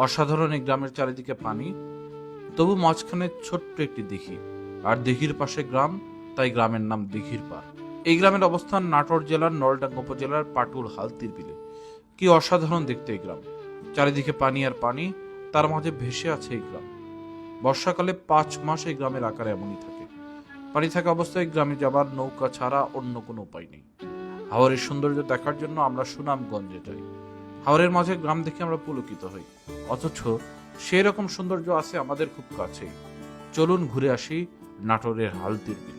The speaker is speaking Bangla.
অসাধারণ এই গ্রামের চারিদিকে পানি, তবু মাঝখানে ছোট্ট একটি দিঘি, আর দিঘির পাশে গ্রাম, তাই গ্রামের নাম দিঘির পাড়। এই গ্রামের অবস্থান নাটোর জেলার নলডাঙ্গা উপজেলার পাটুল হালতির বিলে। কি অসাধারণ দেখতে এই গ্রাম! চারিদিকে পানি আর পানি, তার মাঝে ভেসে আছে এই গ্রাম। বর্ষাকালে ৫ মাস এই গ্রামের আকার এমনই থাকে। পানি থাকা অবস্থায় গ্রামে যাবার নৌকা ছাড়া অন্য কোনো উপায় নেই। হাওরের সৌন্দর্য দেখার জন্য আমরা সুনামগঞ্জে যাই। হাওরের মাঝে গ্রাম দেখে আমরা পুলকিত হই, অথচ সেই রকম সৌন্দর্য আছে আমাদের খুব কাছেই। চলুন ঘুরে আসি নাটোরের হালতির বিলে।